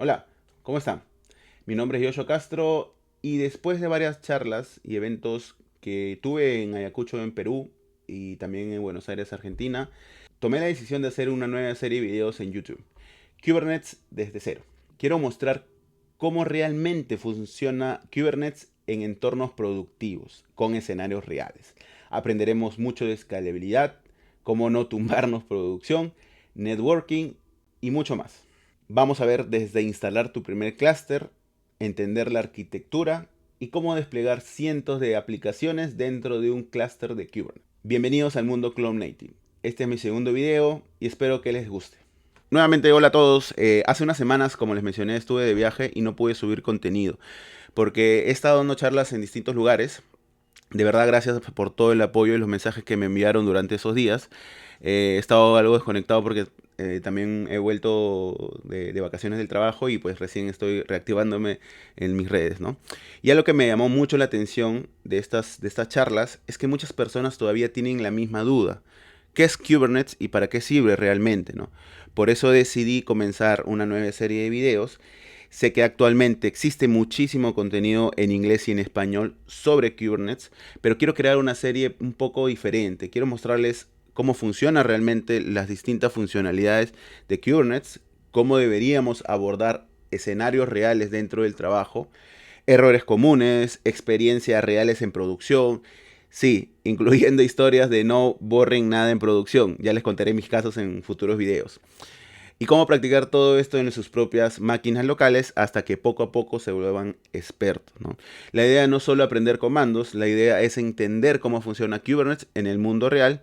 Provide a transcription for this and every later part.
Hola, ¿cómo están? Mi nombre es Yoshio Castro y después de varias charlas y eventos que tuve en Ayacucho, en Perú y también en Buenos Aires, Argentina, tomé la decisión de hacer una nueva serie de videos en YouTube. Kubernetes desde cero. Quiero mostrar cómo realmente funciona Kubernetes en entornos productivos, con escenarios reales. Aprenderemos mucho de escalabilidad, cómo no tumbarnos producción, networking y mucho más. Vamos a ver desde instalar tu primer clúster, entender la arquitectura y cómo desplegar cientos de aplicaciones dentro de un clúster de Kubernetes. Bienvenidos al mundo Cloud Native. Este es mi segundo video y espero que les guste. Nuevamente, hola a todos. Hace unas semanas, como les mencioné, estuve de viaje y no pude subir contenido porque he estado dando charlas en distintos lugares. De verdad, gracias por todo el apoyo y los mensajes que me enviaron durante esos días. He estado algo desconectado porque también he vuelto de vacaciones del trabajo y pues recién estoy reactivándome en mis redes, ¿no? Y algo que me llamó mucho la atención de estas charlas es que muchas personas todavía tienen la misma duda. ¿Qué es Kubernetes y para qué sirve realmente, no? Por eso decidí comenzar una nueva serie de videos. Sé que actualmente existe muchísimo contenido en inglés y en español sobre Kubernetes, pero quiero crear una serie un poco diferente. Quiero mostrarles cómo funcionan realmente las distintas funcionalidades de Kubernetes, cómo deberíamos abordar escenarios reales dentro del trabajo, errores comunes, experiencias reales en producción, sí, incluyendo historias de no borren nada en producción. Ya les contaré mis casos en futuros videos y cómo practicar todo esto en sus propias máquinas locales hasta que poco a poco se vuelvan expertos, ¿no? La idea no es solo aprender comandos, la idea es entender cómo funciona Kubernetes en el mundo real.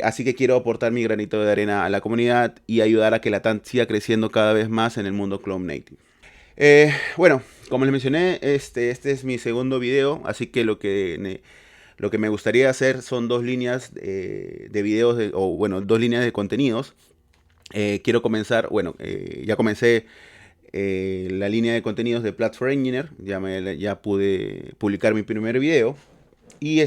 Así que quiero aportar mi granito de arena a la comunidad y ayudar a que la TAN siga creciendo cada vez más en el mundo Cloud Native. Bueno, como les mencioné, este es mi segundo video, así que lo que me gustaría hacer son dos líneas de videos, o bueno, dos líneas de contenidos. Quiero comenzar, bueno, ya comencé la línea de contenidos de Platform Engineer, ya pude publicar mi primer video. Y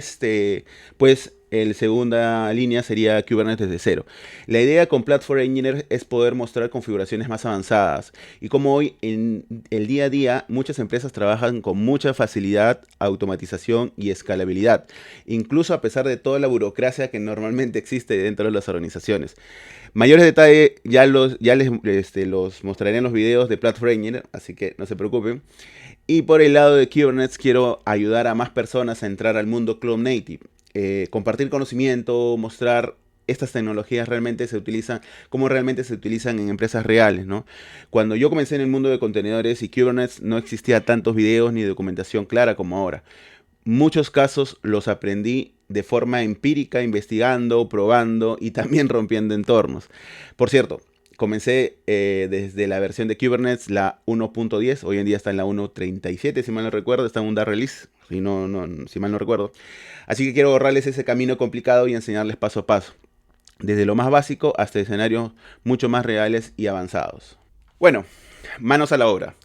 pues el segunda línea sería Kubernetes de cero. La idea con Platform Engineer es poder mostrar configuraciones más avanzadas. Y como hoy en el día a día muchas empresas trabajan con mucha facilidad, automatización y escalabilidad. Incluso a pesar de toda la burocracia que normalmente existe dentro de las organizaciones. Mayores detalles los mostraré en los videos de Platform Engineer, así que no se preocupen. Y por el lado de Kubernetes quiero ayudar a más personas a entrar al mundo Cloud Native. Compartir conocimiento, mostrar estas tecnologías realmente se utilizan, cómo realmente se utilizan en empresas reales, ¿no? Cuando yo comencé en el mundo de contenedores y Kubernetes no existía tantos videos ni documentación clara como ahora. Muchos casos los aprendí de forma empírica, investigando, probando y también rompiendo entornos. Por cierto, comencé desde la versión de Kubernetes, la 1.10, hoy en día está en la 1.37, si mal no recuerdo, está en un DAR release, si mal no recuerdo. Así que quiero borrarles ese camino complicado y enseñarles paso a paso, desde lo más básico hasta escenarios mucho más reales y avanzados. Bueno, manos a la obra.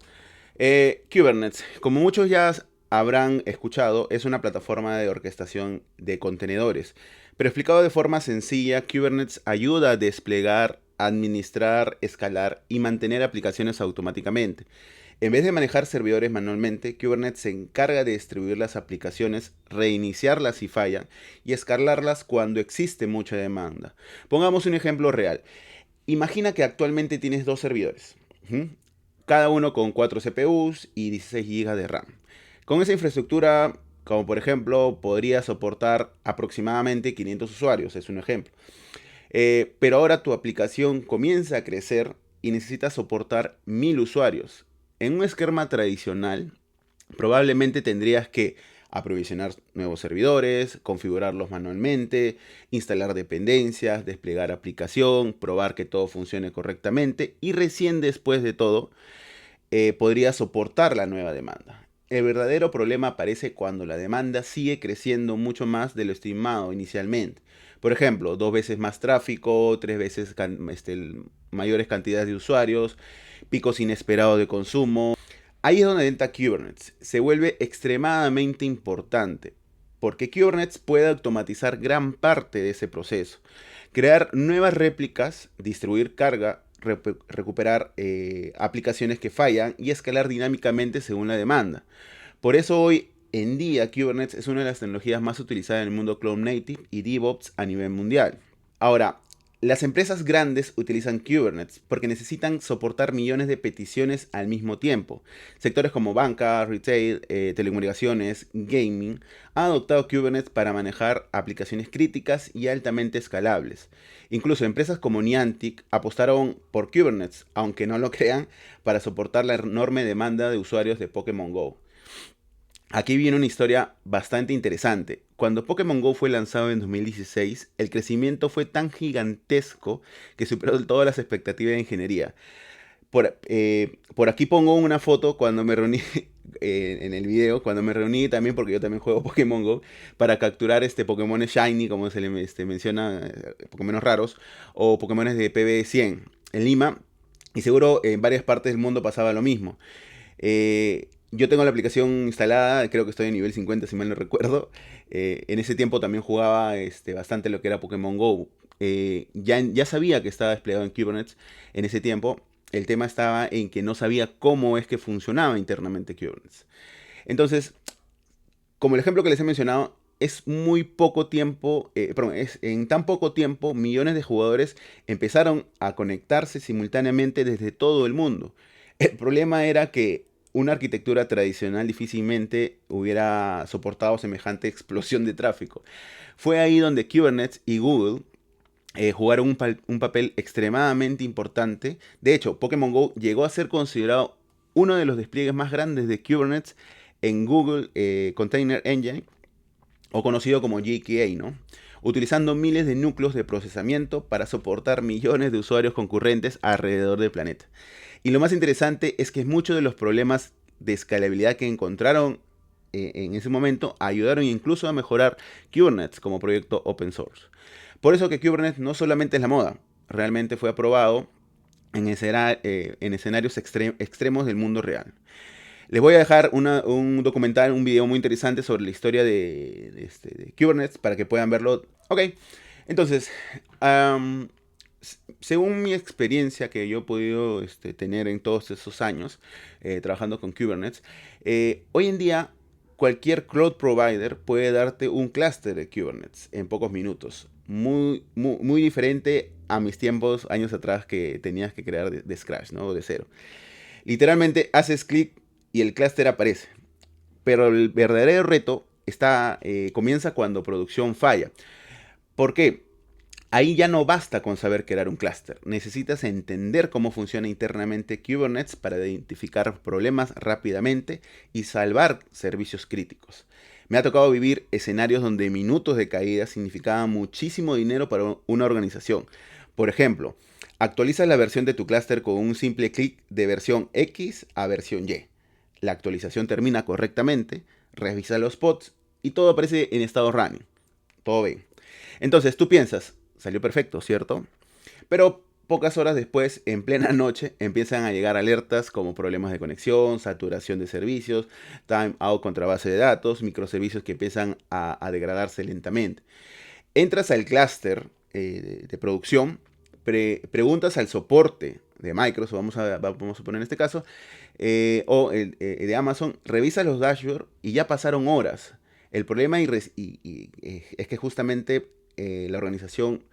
Kubernetes, como muchos ya habrán escuchado, es una plataforma de orquestación de contenedores. Pero explicado de forma sencilla, Kubernetes ayuda a desplegar, administrar, escalar y mantener aplicaciones automáticamente. En vez de manejar servidores manualmente, Kubernetes se encarga de distribuir las aplicaciones, reiniciarlas si fallan y escalarlas cuando existe mucha demanda. Pongamos un ejemplo real. Imagina que actualmente tienes dos servidores. ¿Mm? Cada uno con 4 CPUs y 16 GB de RAM. Con esa infraestructura, como por ejemplo, podría soportar aproximadamente 500 usuarios, es un ejemplo. Pero ahora tu aplicación comienza a crecer y necesita soportar 1000 usuarios. En un esquema tradicional, probablemente tendrías que aprovisionar nuevos servidores, configurarlos manualmente, instalar dependencias, desplegar aplicación, probar que todo funcione correctamente y recién después de todo podría soportar la nueva demanda. El verdadero problema aparece cuando la demanda sigue creciendo mucho más de lo estimado inicialmente. Por ejemplo, dos veces más tráfico, tres veces mayores cantidades de usuarios, picos inesperados de consumo. Ahí es donde entra Kubernetes. Se vuelve extremadamente importante porque Kubernetes puede automatizar gran parte de ese proceso. Crear nuevas réplicas, distribuir carga recuperar aplicaciones que fallan y escalar dinámicamente según la demanda. Por eso hoy en día Kubernetes es una de las tecnologías más utilizadas en el mundo Cloud Native y DevOps a nivel mundial. Ahora, las empresas grandes utilizan Kubernetes porque necesitan soportar millones de peticiones al mismo tiempo. Sectores como banca, retail, telecomunicaciones, gaming han adoptado Kubernetes para manejar aplicaciones críticas y altamente escalables. Incluso empresas como Niantic apostaron por Kubernetes, aunque no lo crean, para soportar la enorme demanda de usuarios de Pokémon Go. Aquí viene una historia bastante interesante. Cuando Pokémon Go fue lanzado en 2016, el crecimiento fue tan gigantesco que superó todas las expectativas de ingeniería. Por aquí pongo una foto cuando me reuní en el video, cuando me reuní también, porque yo también juego Pokémon Go, para capturar Pokémon Shiny, como se le menciona, Pokémon raros, o Pokémon de PB100 en Lima, y seguro en varias partes del mundo pasaba lo mismo. Yo tengo la aplicación instalada, creo que estoy en nivel 50 si mal no recuerdo. En ese tiempo también jugaba bastante lo que era Pokémon Go. Ya sabía que estaba desplegado en Kubernetes en ese tiempo. El tema estaba en que no sabía cómo es que funcionaba internamente Kubernetes. Entonces, como el ejemplo que les he mencionado, es muy poco tiempo, en tan poco tiempo, millones de jugadores empezaron a conectarse simultáneamente desde todo el mundo. El problema era que una arquitectura tradicional difícilmente hubiera soportado semejante explosión de tráfico. Fue ahí donde Kubernetes y Google jugaron un papel extremadamente importante. De hecho, Pokémon Go llegó a ser considerado uno de los despliegues más grandes de Kubernetes en Google Container Engine, o conocido como JKA, ¿no? Utilizando miles de núcleos de procesamiento para soportar millones de usuarios concurrentes alrededor del planeta. Y lo más interesante es que muchos de los problemas de escalabilidad que encontraron en ese momento ayudaron incluso a mejorar Kubernetes como proyecto open source. Por eso que Kubernetes no solamente es la moda, realmente fue aprobado en escenarios extremos del mundo real. Les voy a dejar un documental, un video muy interesante sobre la historia de Kubernetes para que puedan verlo. Ok, entonces, según mi experiencia que yo he podido tener en todos esos años trabajando con Kubernetes, hoy en día cualquier cloud provider puede darte un clúster de Kubernetes en pocos minutos. Muy diferente a mis tiempos, años atrás, que tenías que crear de scratch, ¿no? De cero. Literalmente haces clic y el clúster aparece. Pero el verdadero reto comienza cuando producción falla. ¿Por qué? Ahí ya no basta con saber crear un clúster. Necesitas entender cómo funciona internamente Kubernetes para identificar problemas rápidamente y salvar servicios críticos. Me ha tocado vivir escenarios donde minutos de caída significaban muchísimo dinero para una organización. Por ejemplo, actualizas la versión de tu clúster con un simple clic de versión X a versión Y. La actualización termina correctamente, revisa los pods y todo aparece en estado running. Todo bien. Entonces tú piensas, salió perfecto, ¿cierto? Pero pocas horas después, en plena noche, empiezan a llegar alertas como problemas de conexión, saturación de servicios, timeout contra base de datos, microservicios que empiezan a degradarse lentamente. Entras al clúster de producción, preguntas al soporte de Microsoft, vamos a poner en este caso, o de Amazon, revisa los dashboards y ya pasaron horas. El problema es que justamente la organización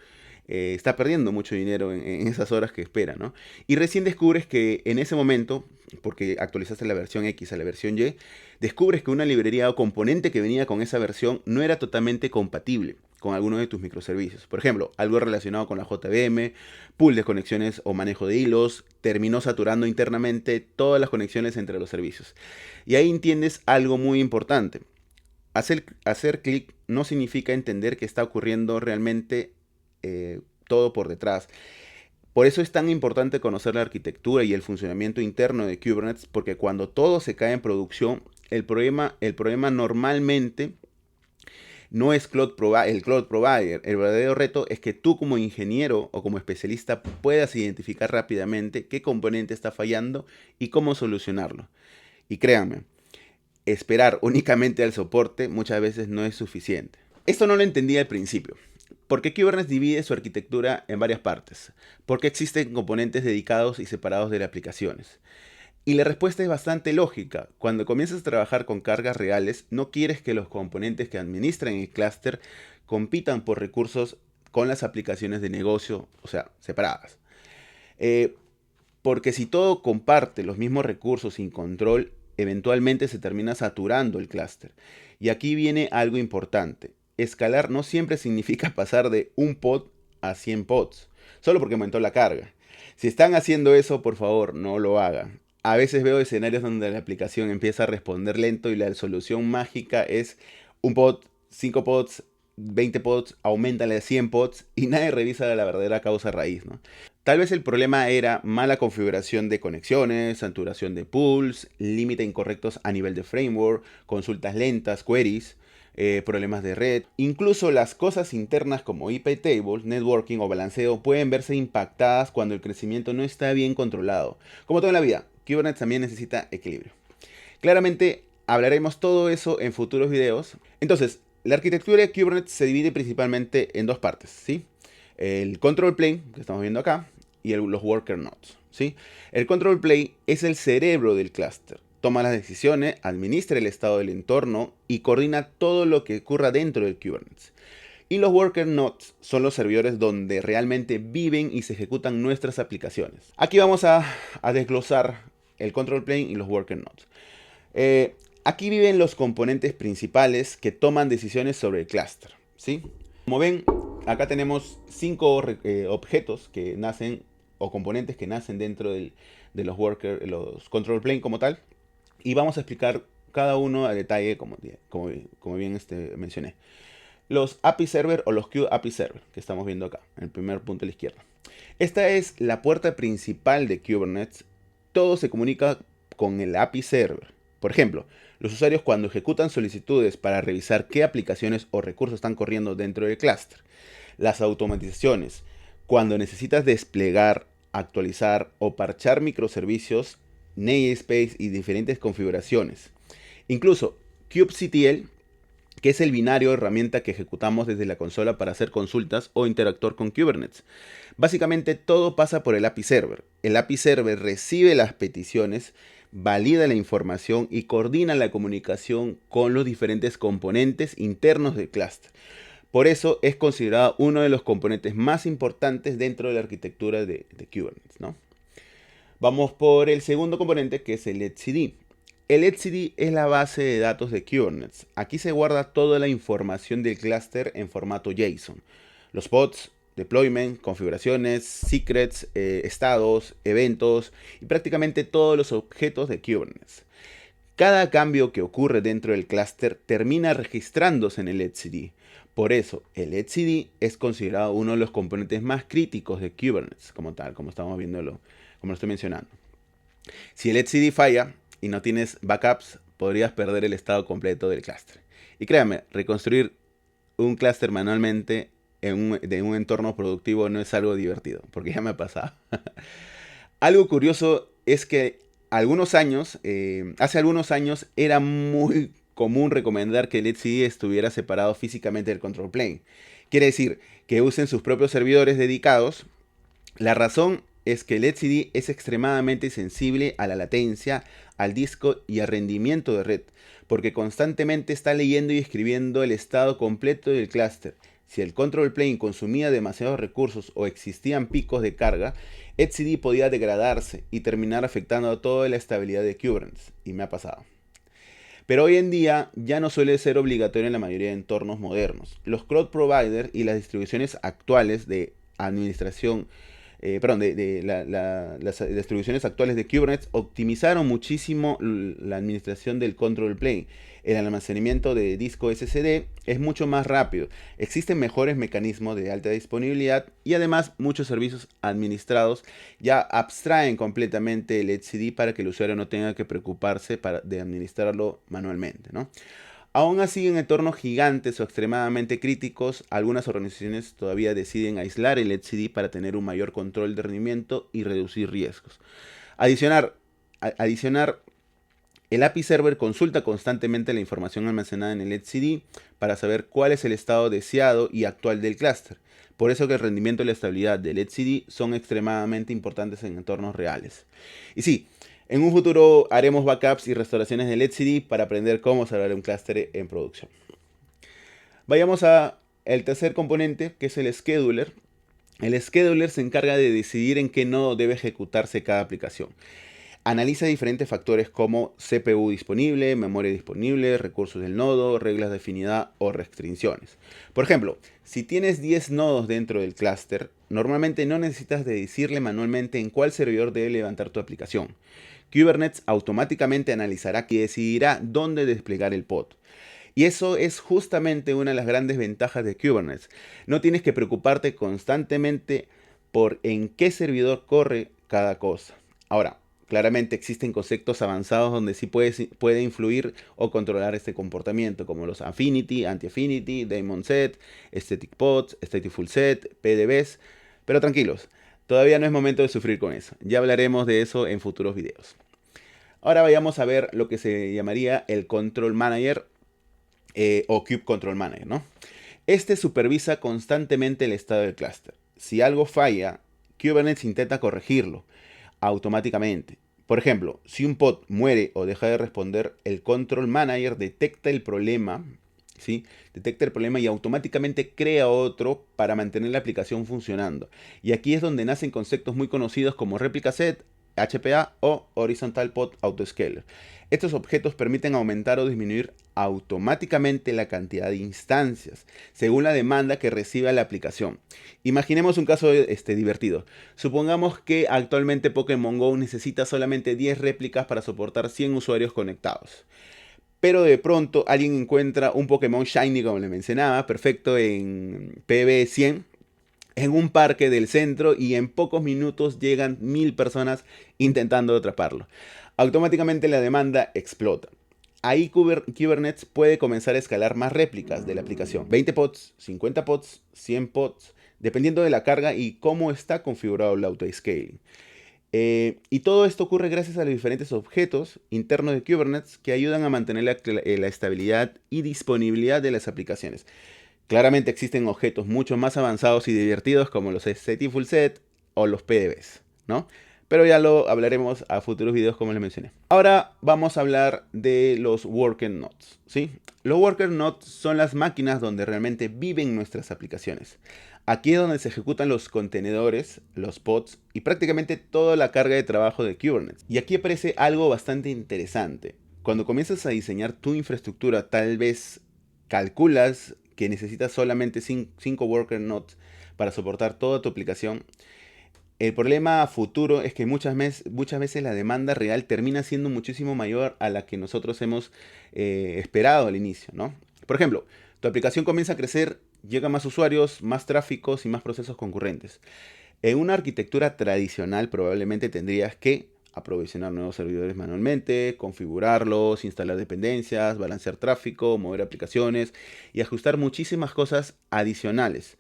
está perdiendo mucho dinero en esas horas que espera, ¿no? Y recién descubres que en ese momento, porque actualizaste la versión X a la versión Y, descubres que una librería o componente que venía con esa versión no era totalmente compatible con alguno de tus microservicios. Por ejemplo, algo relacionado con la JVM, pool de conexiones o manejo de hilos, terminó saturando internamente todas las conexiones entre los servicios. Y ahí entiendes algo muy importante. Hacer clic no significa entender que está ocurriendo realmente todo por detrás. Por eso es tan importante conocer la arquitectura y el funcionamiento interno de Kubernetes, porque cuando todo se cae en producción, el problema normalmente no es el cloud provider. El verdadero reto es que tú como ingeniero o como especialista puedas identificar rápidamente qué componente está fallando y cómo solucionarlo. Y créanme, esperar únicamente al soporte muchas veces no es suficiente. Esto no lo entendía al principio. ¿Por qué Kubernetes divide su arquitectura en varias partes? ¿Por qué existen componentes dedicados y separados de las aplicaciones? Y la respuesta es bastante lógica. Cuando comienzas a trabajar con cargas reales, no quieres que los componentes que administran el clúster compitan por recursos con las aplicaciones de negocio, o sea, separadas. Eh, Porque si todo comparte los mismos recursos sin control, eventualmente se termina saturando el clúster. Y aquí viene algo importante. Escalar no siempre significa pasar de un pod a 100 pods, solo porque aumentó la carga. Si están haciendo eso, por favor, no lo hagan. A veces veo escenarios donde la aplicación empieza a responder lento y la solución mágica es un pod, 5 pods, 20 pods, aumentale a 100 pods y nadie revisa la verdadera causa raíz, ¿no? Tal vez el problema era mala configuración de conexiones, saturación de pools, límites incorrectos a nivel de framework, consultas lentas, queries, problemas de red. Incluso las cosas internas como IP tables, networking o balanceo pueden verse impactadas cuando el crecimiento no está bien controlado. Como todo en la vida, Kubernetes también necesita equilibrio. Claramente hablaremos todo eso en futuros videos. Entonces, la arquitectura de Kubernetes se divide principalmente en dos partes, ¿sí? El control plane, que estamos viendo acá, y los worker nodes, ¿sí? El control plane es el cerebro del clúster. Toma las decisiones, administra el estado del entorno y coordina todo lo que ocurra dentro del Kubernetes. Y los worker nodes son los servidores donde realmente viven y se ejecutan nuestras aplicaciones. Aquí vamos a desglosar el control plane y los worker nodes. Aquí viven los componentes principales que toman decisiones sobre el clúster, ¿sí? Como ven, acá tenemos 5 objetos que nacen o componentes que nacen dentro de los control plane como tal. Y vamos a explicar cada uno a detalle como bien mencioné. Los API Server o los Queue API Server que estamos viendo acá, en el primer punto a la izquierda. Esta es la puerta principal de Kubernetes. Todo se comunica con el API Server. Por ejemplo, los usuarios cuando ejecutan solicitudes para revisar qué aplicaciones o recursos están corriendo dentro del clúster. Las automatizaciones, cuando necesitas desplegar, actualizar o parchar microservicios, namespace y diferentes configuraciones. Incluso kubectl, que es el binario de herramienta que ejecutamos desde la consola para hacer consultas o interactuar con Kubernetes. Básicamente todo pasa por el API Server. El API Server recibe las peticiones, valida la información y coordina la comunicación con los diferentes componentes internos del clúster. Por eso es considerado uno de los componentes más importantes dentro de la arquitectura de Kubernetes, ¿no? Vamos por el segundo componente, que es el etcd. El etcd es la base de datos de Kubernetes. Aquí se guarda toda la información del clúster en formato JSON. Los pods, deployment, configuraciones, secrets, estados, eventos y prácticamente todos los objetos de Kubernetes. Cada cambio que ocurre dentro del clúster termina registrándose en el etcd. Por eso, el etcd es considerado uno de los componentes más críticos de Kubernetes, como tal, como estamos viendo, como lo estoy mencionando. Si el etcd falla y no tienes backups, podrías perder el estado completo del clúster. Y créanme, reconstruir un clúster manualmente de un entorno productivo no es algo divertido, porque ya me ha pasado. Algo curioso es que hace algunos años era muy común recomendar que el etcd estuviera separado físicamente del control plane. Quiere decir que usen sus propios servidores dedicados. La razón es que el etcd es extremadamente sensible a la latencia, al disco y al rendimiento de red, porque constantemente está leyendo y escribiendo el estado completo del clúster. Si el control plane consumía demasiados recursos o existían picos de carga, etcd podía degradarse y terminar afectando a toda la estabilidad de Kubernetes, y me ha pasado. Pero hoy en día ya no suele ser obligatorio en la mayoría de entornos modernos. Los cloud providers y las distribuciones actuales de administración, las distribuciones actuales de Kubernetes optimizaron muchísimo la administración del control plane. El almacenamiento de disco SSD es mucho más rápido. Existen mejores mecanismos de alta disponibilidad y además muchos servicios administrados ya abstraen completamente el etcd para que el usuario no tenga que preocuparse de administrarlo manualmente, ¿no? Aún así, en entornos gigantes o extremadamente críticos, algunas organizaciones todavía deciden aislar el etcd para tener un mayor control de rendimiento y reducir riesgos. Adicionar El API Server consulta constantemente la información almacenada en el etcd para saber cuál es el estado deseado y actual del clúster. Por eso que el rendimiento y la estabilidad del etcd son extremadamente importantes en entornos reales. Y sí, en un futuro haremos backups y restauraciones del etcd para aprender cómo salvar un clúster en producción. Vayamos a el tercer componente, que es el scheduler. El scheduler se encarga de decidir en qué nodo debe ejecutarse cada aplicación. Analiza diferentes factores como CPU disponible, memoria disponible, recursos del nodo, reglas de afinidad o restricciones. Por ejemplo, si tienes 10 nodos dentro del clúster, normalmente no necesitas de decirle manualmente en cuál servidor debe levantar tu aplicación. Kubernetes automáticamente analizará y decidirá dónde desplegar el pod. Y eso es justamente una de las grandes ventajas de Kubernetes. No tienes que preocuparte constantemente por en qué servidor corre cada cosa. Ahora, claramente existen conceptos avanzados donde sí puede influir o controlar este comportamiento, como los Affinity, Anti-Affinity, Daemon Set, Static Pods, Stateful Set, PDBs. Pero tranquilos, todavía no es momento de sufrir con eso. Ya hablaremos de eso en futuros videos. Ahora vayamos a ver lo que se llamaría el Control Manager o Kube Control Manager, ¿no? Este supervisa constantemente el estado del clúster. Si algo falla, Kubernetes intenta corregirlo automáticamente. Por ejemplo, si un pod muere o deja de responder, el Control Manager detecta el problema, ¿sí? Detecta el problema y automáticamente crea otro para mantener la aplicación funcionando. Y aquí es donde nacen conceptos muy conocidos como Replica Set, HPA o Horizontal Pod Autoscaler. Estos objetos permiten aumentar o disminuir automáticamente la cantidad de instancias según la demanda que reciba la aplicación. Imaginemos un caso divertido. Supongamos que actualmente Pokémon Go necesita solamente 10 réplicas para soportar 100 usuarios conectados. Pero de pronto alguien encuentra un Pokémon Shiny, como le mencionaba, perfecto en PB100 en un parque del centro y en pocos minutos llegan 1000 personas intentando atraparlo. Automáticamente la demanda explota. Ahí Kubernetes puede comenzar a escalar más réplicas de la aplicación. 20 pods, 50 pods, 100 pods, dependiendo de la carga y cómo está configurado el autoscaling. Y todo esto ocurre gracias a los diferentes objetos internos de Kubernetes que ayudan a mantener la estabilidad y disponibilidad de las aplicaciones. Claramente existen objetos mucho más avanzados y divertidos como los Stateful Set o los PDBs, ¿no? Pero ya lo hablaremos a futuros videos como les mencioné. Ahora vamos a hablar de los Worker Nodes, ¿sí? Los Worker Nodes son las máquinas donde realmente viven nuestras aplicaciones. Aquí es donde se ejecutan los contenedores, los pods y prácticamente toda la carga de trabajo de Kubernetes. Y aquí aparece algo bastante interesante. Cuando comienzas a diseñar tu infraestructura, tal vez calculas que necesitas solamente 5 worker nodes para soportar toda tu aplicación. El problema futuro es que muchas veces la demanda real termina siendo muchísimo mayor a la que nosotros hemos esperado al inicio, ¿no? Por ejemplo, tu aplicación comienza a crecer, llegan más usuarios, más tráficos y más procesos concurrentes. En una arquitectura tradicional probablemente tendrías que aprovisionar nuevos servidores manualmente, configurarlos, instalar dependencias, balancear tráfico, mover aplicaciones y ajustar muchísimas cosas adicionales.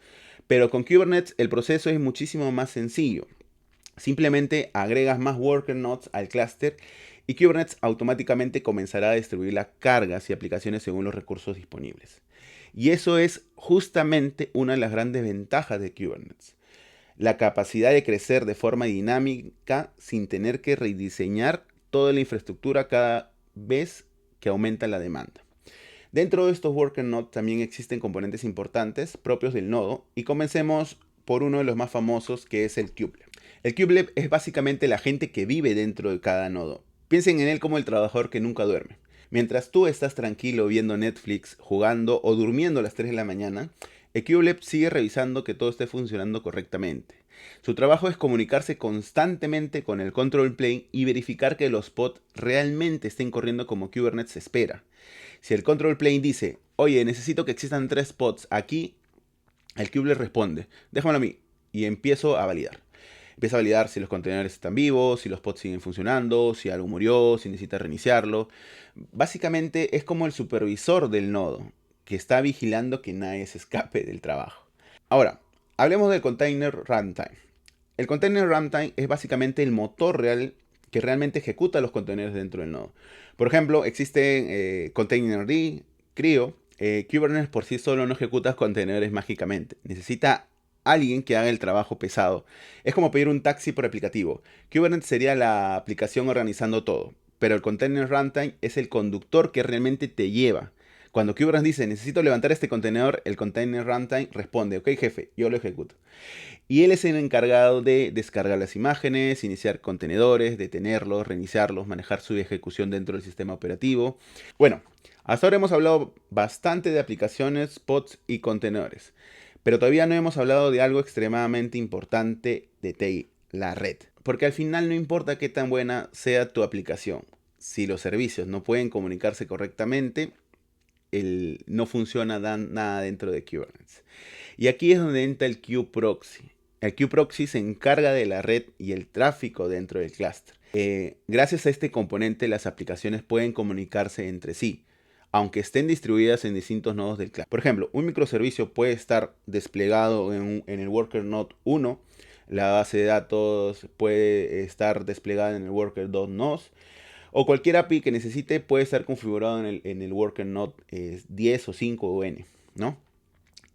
Pero con Kubernetes el proceso es muchísimo más sencillo. Simplemente agregas más worker nodes al clúster y Kubernetes automáticamente comenzará a distribuir las cargas y aplicaciones según los recursos disponibles. Y eso es justamente una de las grandes ventajas de Kubernetes. La capacidad de crecer de forma dinámica sin tener que rediseñar toda la infraestructura cada vez que aumenta la demanda. Dentro de estos worker nodes también existen componentes importantes propios del nodo y comencemos por uno de los más famosos que es el kubelet. El kubelet es básicamente la gente que vive dentro de cada nodo. Piensen en él como el trabajador que nunca duerme. Mientras tú estás tranquilo viendo Netflix, jugando o durmiendo a las 3 de la mañana, el kubelet sigue revisando que todo esté funcionando correctamente. Su trabajo es comunicarse constantemente con el control plane y verificar que los pods realmente estén corriendo como Kubernetes espera. Si el control plane dice, oye, necesito que existan 3 pods aquí, el kubelet responde, déjamelo a mí, y empiezo a validar. Empieza a validar si los contenedores están vivos, si los pods siguen funcionando, si algo murió, si necesita reiniciarlo. Básicamente es como el supervisor del nodo, que está vigilando que nadie se escape del trabajo. Ahora, hablemos del Container Runtime. El Container Runtime es básicamente el motor real que realmente ejecuta los contenedores dentro del nodo. Por ejemplo, existe Containerd, CRI-O. Kubernetes por sí solo no ejecuta contenedores mágicamente. Necesita alguien que haga el trabajo pesado. Es como pedir un taxi por aplicativo. Kubernetes sería la aplicación organizando todo, pero el Container Runtime es el conductor que realmente te lleva. Cuando Kubernetes dice, necesito levantar este contenedor, el Container Runtime responde, ok jefe, yo lo ejecuto. Y él es el encargado de descargar las imágenes, iniciar contenedores, detenerlos, reiniciarlos, manejar su ejecución dentro del sistema operativo. Bueno, hasta ahora hemos hablado bastante de aplicaciones, pods y contenedores. Pero todavía no hemos hablado de algo extremadamente importante de TI, la red. Porque al final no importa qué tan buena sea tu aplicación. Si los servicios no pueden comunicarse correctamente, no funciona nada dentro de Kubernetes. Y aquí es donde entra el kube-proxy. El kube-proxy se encarga de la red y el tráfico dentro del clúster. Gracias a este componente, las aplicaciones pueden comunicarse entre sí, aunque estén distribuidas en distintos nodos del clúster. Por ejemplo, un microservicio puede estar desplegado en el worker node 1, la base de datos puede estar desplegada en el worker 2 nodes, o cualquier API que necesite puede estar configurado en el worker node 10 o 5 o n, ¿no?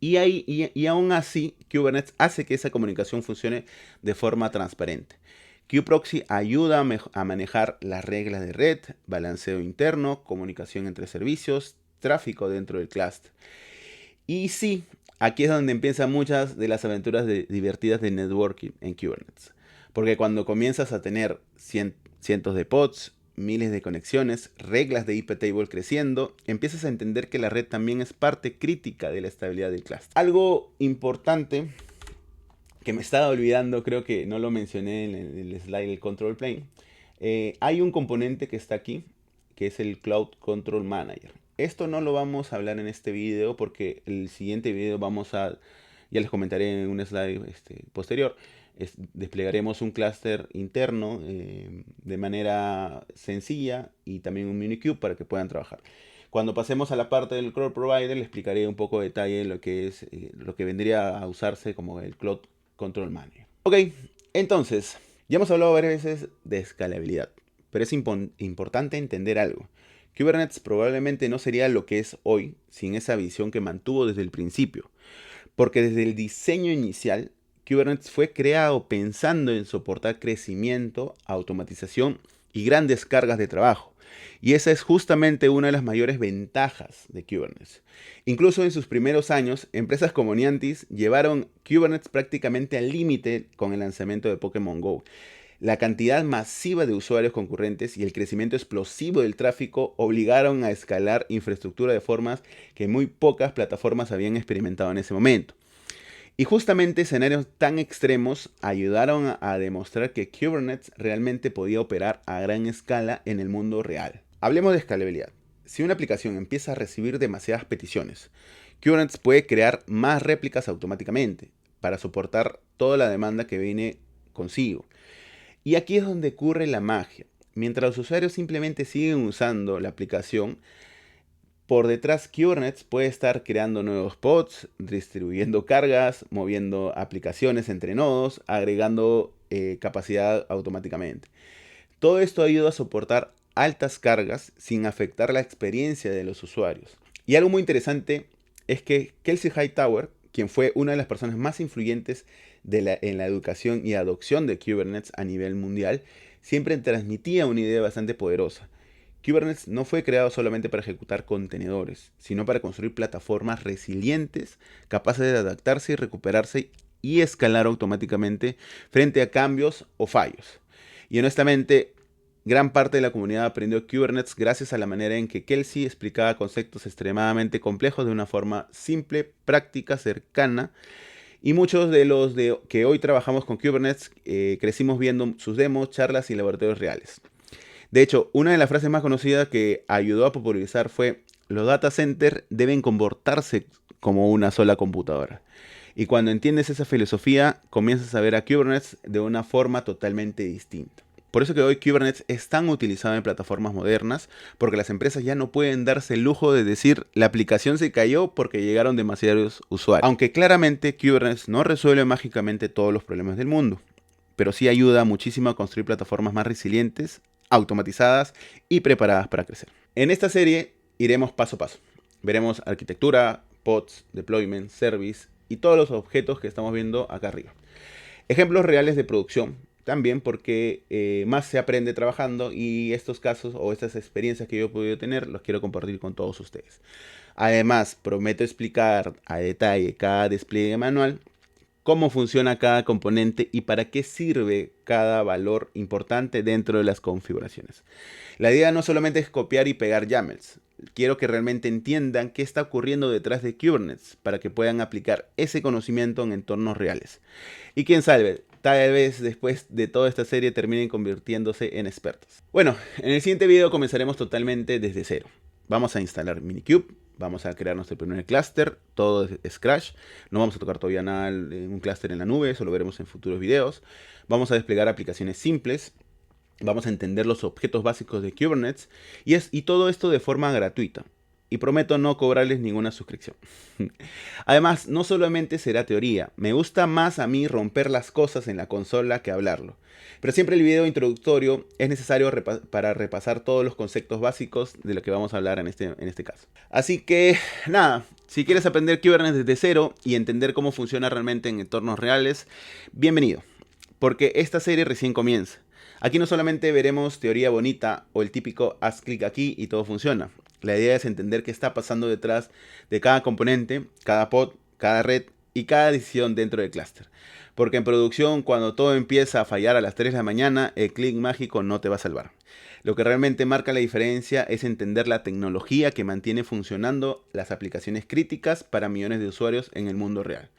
Y aún así, Kubernetes hace que esa comunicación funcione de forma transparente. kube-proxy ayuda a manejar las reglas de red, balanceo interno, comunicación entre servicios, tráfico dentro del clúster. Y sí, aquí es donde empiezan muchas de las aventuras divertidas de networking en Kubernetes. Porque cuando comienzas a tener cientos de pods, miles de conexiones, reglas de IP table creciendo, empiezas a entender que la red también es parte crítica de la estabilidad del clúster. Algo importante que me estaba olvidando, creo que no lo mencioné en el slide del control plane, hay un componente que está aquí, que es el Cloud Control Manager. Esto no lo vamos a hablar en este video porque el siguiente video ya les comentaré en un slide posterior, desplegaremos un clúster interno de manera sencilla y también un minikube para que puedan trabajar. Cuando pasemos a la parte del Cloud Provider, le explicaré un poco de detalle lo que es lo que vendría a usarse como el Cloud Control Manager. Ok, entonces, ya hemos hablado varias veces de escalabilidad, pero es importante entender algo. Kubernetes probablemente no sería lo que es hoy sin esa visión que mantuvo desde el principio, porque desde el diseño inicial, Kubernetes fue creado pensando en soportar crecimiento, automatización y grandes cargas de trabajo. Y esa es justamente una de las mayores ventajas de Kubernetes. Incluso en sus primeros años, empresas como Niantic llevaron Kubernetes prácticamente al límite con el lanzamiento de Pokémon Go. La cantidad masiva de usuarios concurrentes y el crecimiento explosivo del tráfico obligaron a escalar infraestructura de formas que muy pocas plataformas habían experimentado en ese momento. Y justamente escenarios tan extremos ayudaron a demostrar que Kubernetes realmente podía operar a gran escala en el mundo real. Hablemos de escalabilidad. Si una aplicación empieza a recibir demasiadas peticiones, Kubernetes puede crear más réplicas automáticamente para soportar toda la demanda que viene consigo. Y aquí es donde ocurre la magia. Mientras los usuarios simplemente siguen usando la aplicación, por detrás Kubernetes puede estar creando nuevos pods, distribuyendo cargas, moviendo aplicaciones entre nodos, agregando capacidad automáticamente. Todo esto ayuda a soportar altas cargas sin afectar la experiencia de los usuarios. Y algo muy interesante es que Kelsey Hightower, quien fue una de las personas más influyentes en la educación y adopción de Kubernetes a nivel mundial, siempre transmitía una idea bastante poderosa. Kubernetes no fue creado solamente para ejecutar contenedores, sino para construir plataformas resilientes, capaces de adaptarse y recuperarse y escalar automáticamente frente a cambios o fallos. Y honestamente, gran parte de la comunidad aprendió Kubernetes gracias a la manera en que Kelsey explicaba conceptos extremadamente complejos de una forma simple, práctica, cercana. Y muchos de los que hoy trabajamos con Kubernetes crecimos viendo sus demos, charlas y laboratorios reales. De hecho, una de las frases más conocidas que ayudó a popularizar fue: los data centers deben comportarse como una sola computadora. Y cuando entiendes esa filosofía, comienzas a ver a Kubernetes de una forma totalmente distinta. Por eso que hoy Kubernetes es tan utilizado en plataformas modernas, porque las empresas ya no pueden darse el lujo de decir la aplicación se cayó porque llegaron demasiados usuarios. Aunque claramente Kubernetes no resuelve mágicamente todos los problemas del mundo, pero sí ayuda muchísimo a construir plataformas más resilientes, automatizadas y preparadas para crecer. En esta serie iremos paso a paso. Veremos arquitectura, pods, deployment, service y todos los objetos que estamos viendo acá arriba. Ejemplos reales de producción también, porque más se aprende trabajando, y estos casos o estas experiencias que yo he podido tener los quiero compartir con todos ustedes. Además, prometo explicar a detalle cada despliegue manual, cómo funciona cada componente y para qué sirve cada valor importante dentro de las configuraciones. La idea no solamente es copiar y pegar YAMLs. Quiero que realmente entiendan qué está ocurriendo detrás de Kubernetes para que puedan aplicar ese conocimiento en entornos reales. Y quién sabe, tal vez después de toda esta serie terminen convirtiéndose en expertos. Bueno, en el siguiente video comenzaremos totalmente desde cero. Vamos a instalar Minikube, vamos a crear nuestro primer clúster, todo es Crash. No vamos a tocar todavía nada en un clúster en la nube, eso lo veremos en futuros videos. Vamos a desplegar aplicaciones simples. Vamos a entender los objetos básicos de Kubernetes y todo esto de forma gratuita. Y prometo no cobrarles ninguna suscripción. Además, no solamente será teoría. Me gusta más a mí romper las cosas en la consola que hablarlo. Pero siempre el video introductorio es necesario para repasar todos los conceptos básicos de lo que vamos a hablar en este caso. Así que, nada, si quieres aprender Kubernetes desde cero y entender cómo funciona realmente en entornos reales, bienvenido. Porque esta serie recién comienza. Aquí no solamente veremos teoría bonita o el típico haz clic aquí y todo funciona. La idea es entender qué está pasando detrás de cada componente, cada pod, cada red y cada decisión dentro del clúster. Porque en producción, cuando todo empieza a fallar a las 3 de la mañana, el clic mágico no te va a salvar. Lo que realmente marca la diferencia es entender la tecnología que mantiene funcionando las aplicaciones críticas para millones de usuarios en el mundo real.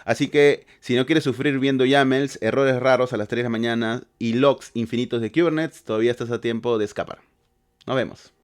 Así que, si no quieres sufrir viendo YAMLs, errores raros a las 3 de la mañana y logs infinitos de Kubernetes, todavía estás a tiempo de escapar. Nos vemos.